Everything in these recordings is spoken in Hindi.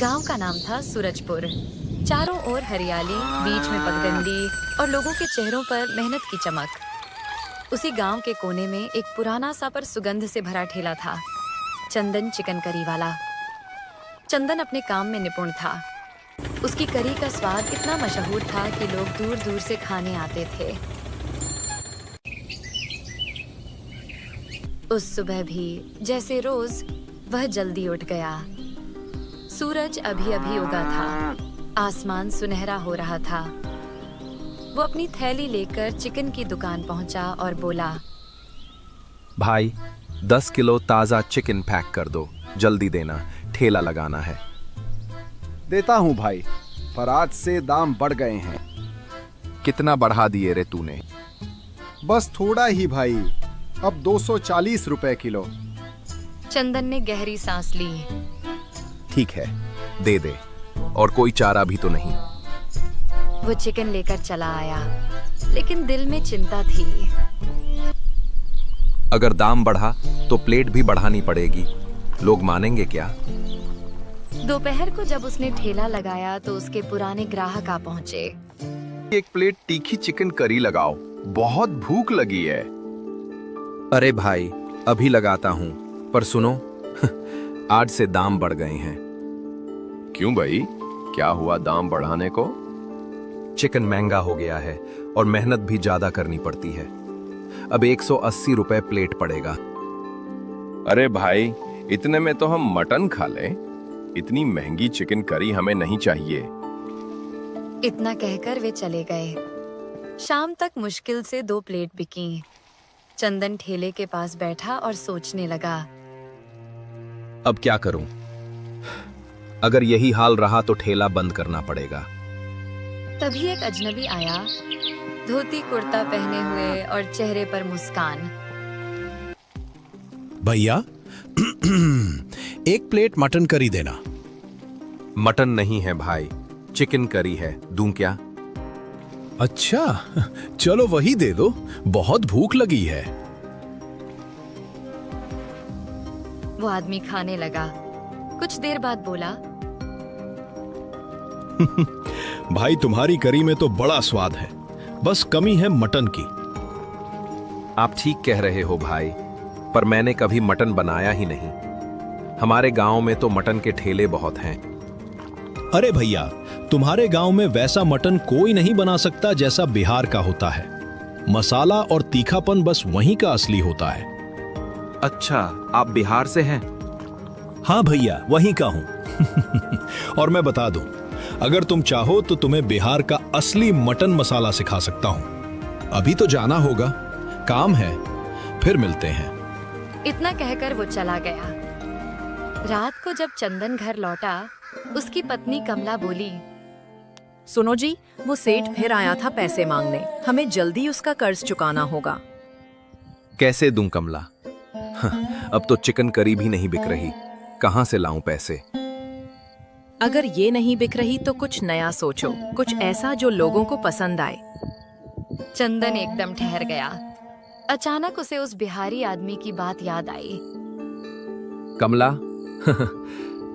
गांव का नाम था सूरजपुर। चारों ओर हरियाली, बीच में पगडंडी और लोगों के चेहरों पर मेहनत की चमक। उसी गांव के कोने में एक पुराना सा पर सुगंध से भरा ठेला था, चंदन चिकन करी वाला। चंदन अपने काम में निपुण था। उसकी करी का स्वाद इतना मशहूर था कि लोग दूर दूर से खाने आते थे। उस सुबह भी जैसे रोज वह जल्दी उठ गया। सूरज अभी अभी उगा था, आसमान सुनहरा हो रहा था। वो अपनी थैली लेकर चिकन की दुकान पहुंचा और बोला, भाई 10 किलो ताज़ा चिकन पैक कर दो, जल्दी देना, ठेला लगाना है। देता हूँ भाई, पर आज से दाम बढ़ गए हैं। कितना बढ़ा दिए रे तूने? बस थोड़ा ही भाई, अब 240 रुपए किलो। चंदन ने गहरी सांस ली। ठीक है, दे दे। और कोई चारा भी तो नहीं? वो चिकन लेकर चला आया, लेकिन दिल में चिंता थी। अगर दाम बढ़ा तो प्लेट भी बढ़ानी पड़ेगी, लोग मानेंगे क्या? दोपहर को जब उसने ठेला लगाया तो उसके पुराने ग्राहक आ पहुंचे। एक प्लेट तीखी चिकन करी लगाओ, बहुत भूख लगी है। अरे भाई, अभी लगाता हूँ, पर सुनो आज से दाम बढ़ गए हैं। क्यों भाई, क्या हुआ दाम बढ़ाने को? चिकन महंगा हो गया है और मेहनत भी ज्यादा करनी पड़ती है। अब 180 रुपए प्लेट पड़ेगा। अरे भाई, इतने में तो हम मटन खा लें। इतनी महंगी चिकन करी हमें नहीं चाहिए। इतना कहकर वे चले गए। शाम तक मुश्किल से 2 प्लेट बिकी। चंदन ठेले के पास बैठा और सोचने लगा, अब क्या करूं? अगर यही हाल रहा तो ठेला बंद करना पड़ेगा। तभी एक अजनबी आया, धोती कुर्ता पहने हुए और चेहरे पर मुस्कान। भैया एक प्लेट मटन करी देना। मटन नहीं है भाई, चिकन करी है, दूं क्या? अच्छा, चलो वही दे दो, बहुत भूख लगी है। वो आदमी खाने लगा। कुछ देर बाद बोला, भाई तुम्हारी करी में तो बड़ा स्वाद है, बस कमी है मटन की। आप ठीक कह रहे हो भाई, पर मैंने कभी मटन बनाया ही नहीं। हमारे गांव में तो मटन के ठेले बहुत हैं। अरे भैया, तुम्हारे गांव में वैसा मटन कोई नहीं बना सकता जैसा बिहार का होता है। मसाला और तीखापन बस वहीं का असली होता है। अच्छा, आप बिहार से हैं? हाँ भैया, वहीं का हूं। और मैं बता दूं, अगर तुम चाहो तो तुम्हें बिहार का असली मटन मसाला सिखा सकता हूं। अभी तो जाना होगा, काम है, फिर मिलते हैं। इतना कहकर वो चला गया। रात को जब चंदन घर लौटा, उसकी पत्नी कमला बोली, सुनो जी, वो सेठ फिर आया था पैसे मांगने। हमें जल्दी उसका कर्ज चुकाना होगा। कैसे दूं कमला? अब तो चिकन करी भी नहीं बिक रही, कहां से लाऊं पैसे? अगर ये नहीं बिक रही तो कुछ नया सोचो, कुछ ऐसा जो लोगों को पसंद आए। चंदन एकदम ठहर गया। अचानक उसे उस बिहारी आदमी की बात याद आई। कमला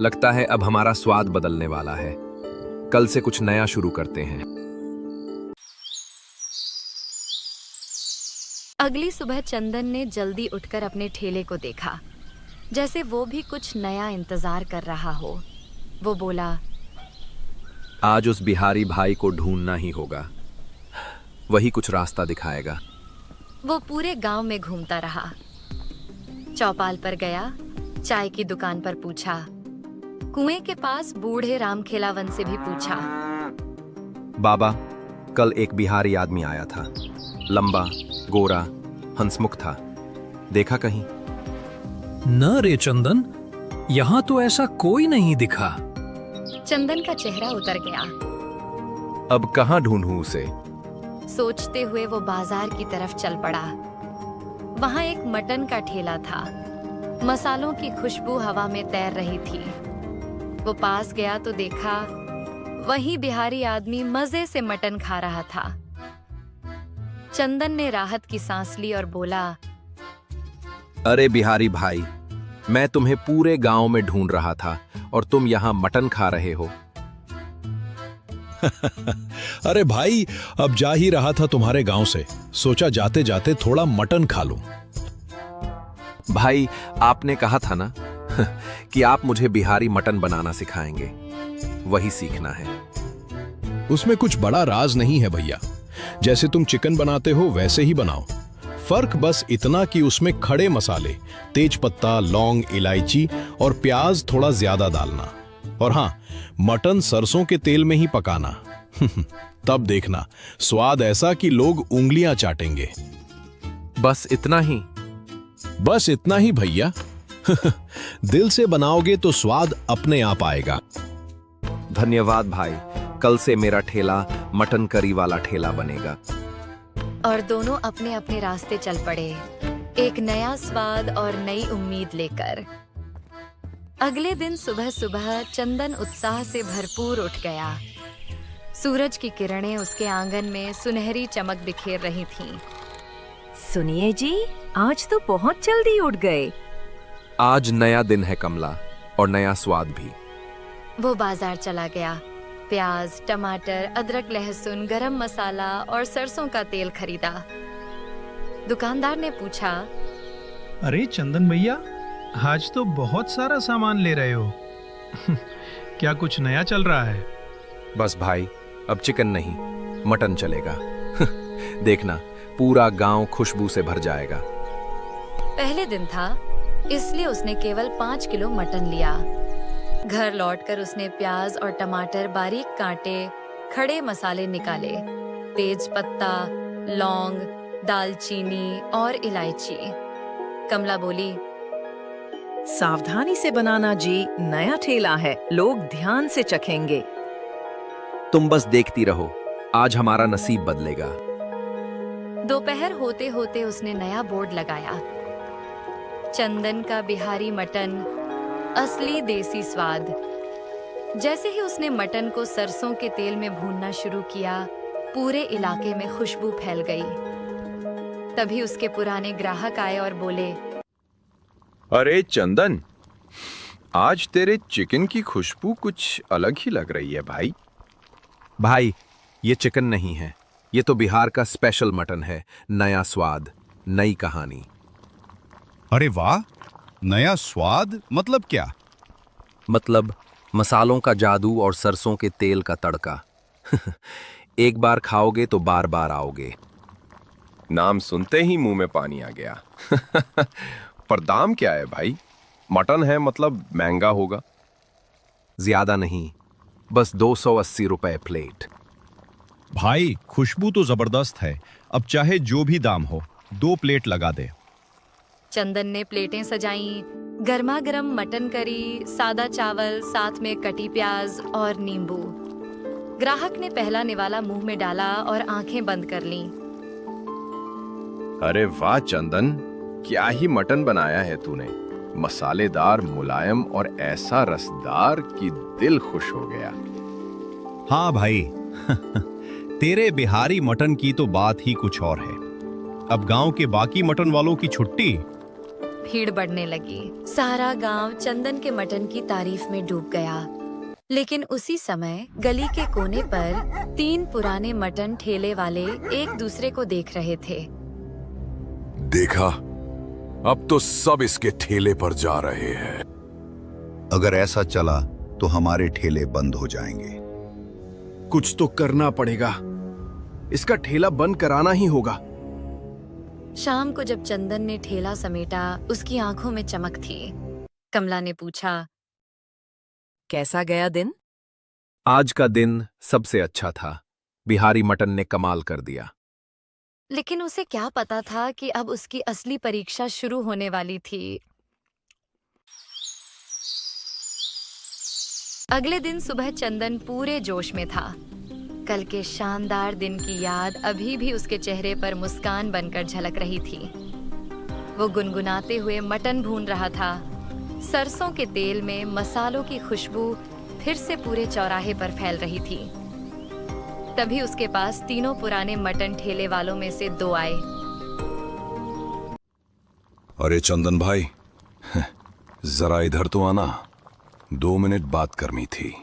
लगता है अब हमारा स्वाद बदलने वाला है। कल से कुछ नया शुरू करते हैं। अगली सुबह चंदन ने जल्दी उठकर अपने ठेले को देखा, जैसे वो भी कुछ नया इंतजार कर रहा हो। वो बोला, आज उस बिहारी भाई को ढूंढना ही होगा, वही कुछ रास्ता दिखाएगा। वो पूरे गांव में घूमता रहा। चौपाल पर गया, चाय की दुकान पर पूछा, कुएं के पास बूढ़े राम खेलावन से भी पूछा। बाबा, कल एक बिहारी आदमी आया था, लंबा, गोरा, हंसमुख था, देखा कहीं? न रे चंदन, यहाँ तो ऐसा कोई नहीं दिखा। चंदन का चेहरा उतर गया। अब कहाँ ढूंढूं उसे? सोचते हुए वो बाजार की तरफ चल पड़ा। वहां एक मटन का ठेला था। मसालों की खुशबू हवा में तैर रही थी। वो पास गया तो देखा, वही बिहारी आदमी मजे से मटन खा रहा था। चंदन ने राहत की सांस ली और बोला, अरे बिहारी भाई, मैं तुम्हें पूरे गांव में ढूंढ रहा था और तुम यहाँ मटन खा रहे हो। अरे भाई, अब जा ही रहा था तुम्हारे गांव से, सोचा जाते जाते थोड़ा मटन खा लूं। भाई, आपने कहा था ना कि आप मुझे बिहारी मटन बनाना सिखाएंगे, वही सीखना है। उसमें कुछ बड़ा राज नहीं है भैया, जैसे तुम चिकन बनाते हो वैसे ही बनाओ। फर्क बस इतना कि उसमें खड़े मसाले, तेज पत्ता, लौंग, इलायची और प्याज थोड़ा ज्यादा डालना। और हाँ, मटन सरसों के तेल में ही पकाना। तब देखना स्वाद ऐसा कि लोग उंगलियां चाटेंगे। बस इतना ही? बस इतना ही भैया। दिल से बनाओगे तो स्वाद अपने आप आएगा। धन्यवाद भाई, कल से मेरा ठेला मटन करी वाला ठेला बनेगा। और दोनों अपने अपने रास्ते चल पड़े, एक नया स्वाद और नई उम्मीद लेकर। अगले दिन सुबह सुबह चंदन उत्साह से भरपूर उठ गया। सूरज की किरणें उसके आंगन में सुनहरी चमक बिखेर रही थीं। सुनिए जी, आज तो बहुत जल्दी उठ गए। आज नया दिन है कमला, और नया स्वाद भी। वो बाजार चला गया। प्याज, टमाटर, अदरक, लहसुन, गरम मसाला और सरसों का तेल खरीदा। दुकानदार ने पूछा, अरे चंदन भैया, आज तो बहुत सारा सामान ले रहे हो। क्या कुछ नया चल रहा है? बस भाई, अब चिकन नहीं, मटन चलेगा। देखना, पूरा गांव खुशबू से भर जाएगा। पहले दिन था, इसलिए उसने केवल 5 किलो मटन लिया। घर लौटकर उसने प्याज और टमाटर बारीक काटे, खड़े मसाले निकाले, तेज पत्ता, लौंग, दालचीनी और इलायची। कमला बोली, सावधानी से बनाना जी, नया ठेला है, लोग ध्यान से चखेंगे। तुम बस देखती रहो, आज हमारा नसीब बदलेगा। दोपहर होते होते उसने नया बोर्ड लगाया, चंदन का बिहारी मटन, असली देसी स्वाद। जैसे ही उसने मटन को सरसों के तेल में भूनना शुरू किया, पूरे इलाके में खुशबू फैल गई। तभी उसके पुराने ग्राहक आए और बोले, अरे चंदन, आज तेरे चिकन की खुशबू कुछ अलग ही लग रही है भाई। भाई, ये चिकन नहीं है, ये तो बिहार का स्पेशल मटन है। नया स्वाद, नई कहानी। अरे वाह, नया स्वाद मतलब क्या? मतलब मसालों का जादू और सरसों के तेल का तड़का। एक बार खाओगे तो बार बार आओगे। नाम सुनते ही मुंह में पानी आ गया। पर दाम क्या है भाई? मटन है मतलब महंगा होगा। ज्यादा नहीं, बस 280 रुपए प्लेट। भाई, खुशबू तो जबरदस्त है, अब चाहे जो भी दाम हो, 2 प्लेट लगा दे। चंदन ने प्लेटें सजाईं, गर्मा गर्म मटन करी, सादा चावल, साथ में कटी प्याज और नींबू। ग्राहक ने पहला निवाला मुंह में डाला और आंखें बंद कर लीं। अरे वाह चंदन, क्या ही मटन बनाया है तूने। मसालेदार, मुलायम और ऐसा रसदार कि दिल खुश हो गया। हाँ भाई, तेरे बिहारी मटन की तो बात ही कुछ और है। अब गांव के बाकी मटन वालों की छुट्टी। भीड़ बढ़ने लगी। सारा गांव चंदन के मटन की तारीफ में डूब गया। लेकिन उसी समय गली के कोने पर 3 पुराने मटन ठेले वाले एक दूसरे को देख रहे थे। देखा, अब तो सब इसके ठेले पर जा रहे हैं। अगर ऐसा चला तो हमारे ठेले बंद हो जाएंगे। कुछ तो करना पड़ेगा, इसका ठेला बंद कराना ही होगा। शाम को जब चंदन ने ठेला समेटा, उसकी आंखों में चमक थी। कमला ने पूछा, कैसा गया दिन? आज का दिन सबसे अच्छा था। बिहारी मटन ने कमाल कर दिया। लेकिन उसे क्या पता था कि अब उसकी असली परीक्षा शुरू होने वाली थी। अगले दिन सुबह चंदन पूरे जोश में था। कल के शानदार दिन की याद अभी भी उसके चेहरे पर मुस्कान बनकर झलक रही थी। वो गुनगुनाते हुए मटन भून रहा था। सरसों के तेल में मसालों की खुशबू फिर से पूरे चौराहे पर फैल रही थी। तभी उसके पास 3 पुराने मटन ठेले वालों में से 2 आए। अरे चंदन भाई, जरा इधर तो आना। 2 मिनट बात करनी थी।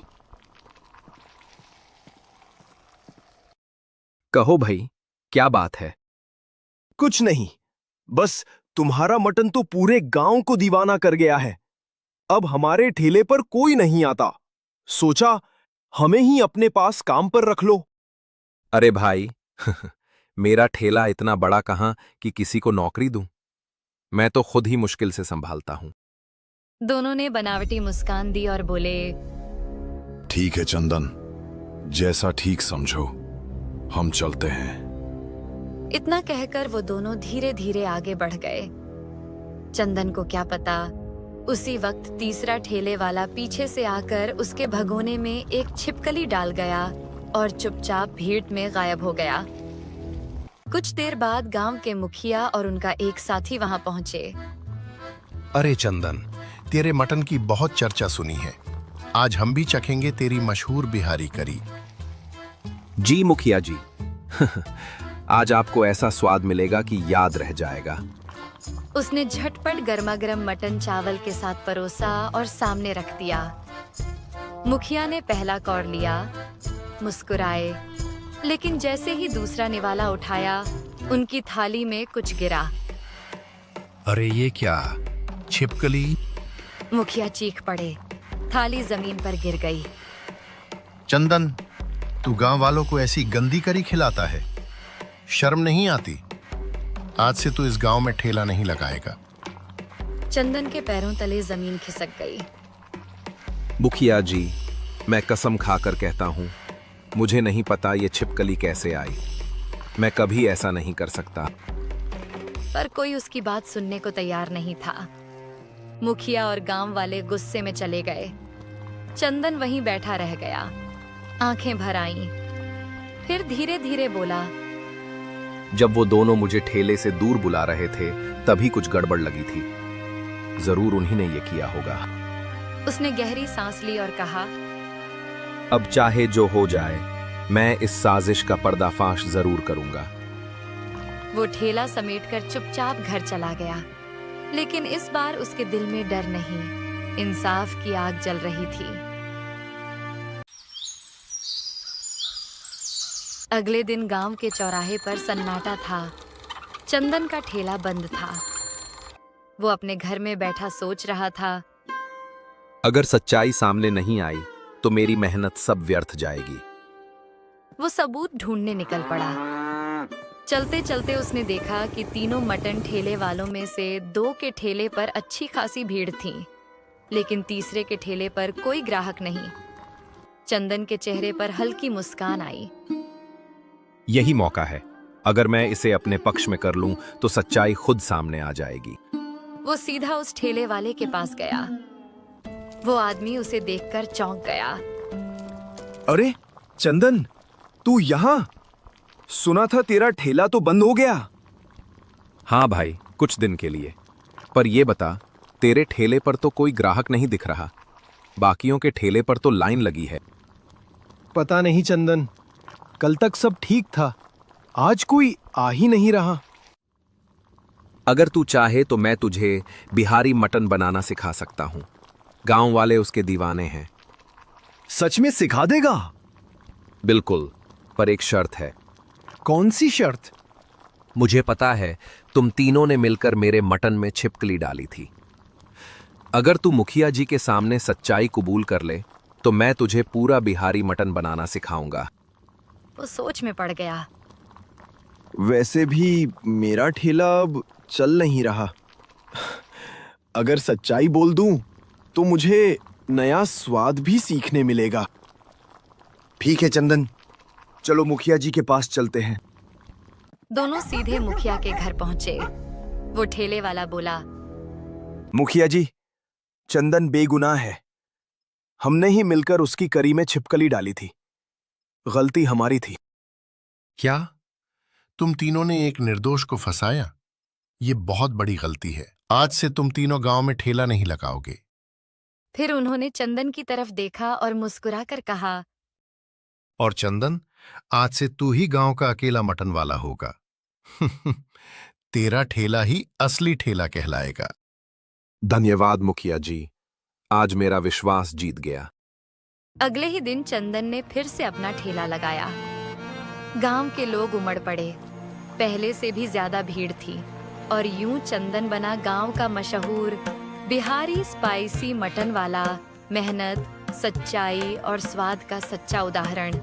कहो भाई, क्या बात है? कुछ नहीं, बस तुम्हारा मटन तो पूरे गांव को दीवाना कर गया है। अब हमारे ठेले पर कोई नहीं आता। सोचा हमें ही अपने पास काम पर रख लो। अरे भाई मेरा ठेला इतना बड़ा कहाँ कि किसी को नौकरी दूं? मैं तो खुद ही मुश्किल से संभालता हूं। दोनों ने बनावटी मुस्कान दी और बोले, ठीक है चंदन, जैसा ठीक समझो, हम चलते हैं। इतना कहकर वो दोनों धीरे धीरे आगे बढ़ गए। चंदन को क्या पता, उसी वक्त तीसरा ठेले वाला पीछे से आकर उसके भगोने में एक छिपकली डाल गया और चुपचाप भीड़ में गायब हो गया। कुछ देर बाद गांव के मुखिया और उनका एक साथी वहां पहुंचे। अरे चंदन, तेरे मटन की बहुत चर्चा सुनी है। आज हम भी चखेंगे तेरी मशहूर बिहारी करी। जी मुखिया जी आज आपको ऐसा स्वाद मिलेगा कि याद रह जाएगा। उसने झटपट गर्मागर्म मटन चावल के साथ परोसा और सामने रख दिया। मुखिया ने पहला कौर लिया, मुस्कुराए, लेकिन जैसे ही दूसरा निवाला उठाया, उनकी थाली में कुछ गिरा। अरे ये क्या, छिपकली? मुखिया चीख पड़े। थाली जमीन पर गिर गई। चंदन, तू गांव वालों को ऐसी गंदी करी खिलाता है, शर्म नहीं आती? आज से तू इस गांव में ठेला नहीं लगाएगा। चंदन के पैरों तले जमीन खिसक गई। मुखिया जी, मैं कसम खाकर कहता हूं, मुझे नहीं पता ये छिपकली कैसे आई। मैं कभी ऐसा नहीं कर सकता। पर कोई उसकी बात सुनने को तैयार नहीं था। मुखिया और गांव वाले गुस्से में चले गए। चंदन वहीं बैठा रह गया, आंखें भर आईं। फिर धीरे धीरे बोला, जब वो दोनों मुझे ठेले से दूर बुला रहे थे, तभी कुछ गड़बड़ लगी थी। जरूर उन्हीं ने ये किया होगा। उसने गहरी सांस ली और कहा, अब चाहे जो हो जाए, मैं इस साजिश का पर्दाफाश जरूर करूंगा। वो ठेला समेटकर चुपचाप घर चला गया। लेकिन इस बार उसके दिल में डर नहीं, इंसाफ की आग जल रही थी। अगले दिन गांव के चौराहे पर सन्नाटा था। चंदन का ठेला बंद था। वो अपने घर में बैठा सोच रहा था, अगर सच्चाई सामने नहीं आई तो मेरी मेहनत सब व्यर्थ जाएगी। वो सबूत ढूंढने निकल पड़ा। चलते चलते उसने देखा कि तीनों मटन ठेले वालों में से 2 के ठेले पर अच्छी खासी भीड़ थी, लेकिन तीसरे के ठेले पर कोई ग्राहक नहीं। चंदन के चेहरे पर हल्की मुस्कान आई। यही मौका है। अगर मैं इसे अपने पक्ष में कर लूं तो सच्चाई खुद सामने आ जाएगी। वो सीधा उस ठेले वाले के पास गया। वो आदमी उसे देखकर चौंक गया। अरे चंदन, तू यहाँ? सुना था तेरा ठेला तो बंद हो गया। हाँ भाई, कुछ दिन के लिए। पर ये बता, तेरे ठेले पर तो कोई ग्राहक नहीं दिख रहा। बाकियों के ठेले पर तो लाइन लगी है। पता नहीं चंदन, कल तक सब ठीक था, आज कोई आ ही नहीं रहा। अगर तू चाहे तो मैं तुझे बिहारी मटन बनाना सिखा सकता हूँ। गांव वाले उसके दीवाने हैं। सच में सिखा देगा? बिल्कुल, पर एक शर्त है। कौन सी शर्त? मुझे पता है तुम तीनों ने मिलकर मेरे मटन में छिपकली डाली थी। अगर तू मुखिया जी के सामने सच्चाई कबूल कर ले तो मैं तुझे पूरा बिहारी मटन बनाना सिखाऊंगा। वो सोच में पड़ गया। वैसे भी मेरा ठेला अब चल नहीं रहा। अगर सच्चाई बोल दूं तो मुझे नया स्वाद भी सीखने मिलेगा। ठीक है चंदन, चलो मुखिया जी के पास चलते हैं। दोनों सीधे मुखिया के घर पहुंचे। वो ठेले वाला बोला, मुखिया जी, चंदन बेगुनाह है। हमने ही मिलकर उसकी करी में छिपकली डाली थी। गलती हमारी थी। क्या तुम तीनों ने एक निर्दोष को फंसाया? ये बहुत बड़ी गलती है। आज से तुम तीनों गांव में ठेला नहीं लगाओगे। फिर उन्होंने चंदन की तरफ देखा और मुस्कुराकर कहा, और चंदन, आज से तू ही गांव का अकेला मटन वाला होगा। तेरा ठेला ही असली ठेला कहलाएगा। धन्यवाद मुखिया जी, आज मेरा विश्वास जीत गया। अगले ही दिन चंदन ने फिर से अपना ठेला लगाया। गांव के लोग उमड़ पड़े। पहले से भी ज्यादा भीड़ थी और यूं चंदन बना गांव का मशहूर बिहारी स्पाइसी मटन वाला, मेहनत, सच्चाई और स्वाद का सच्चा उदाहरण।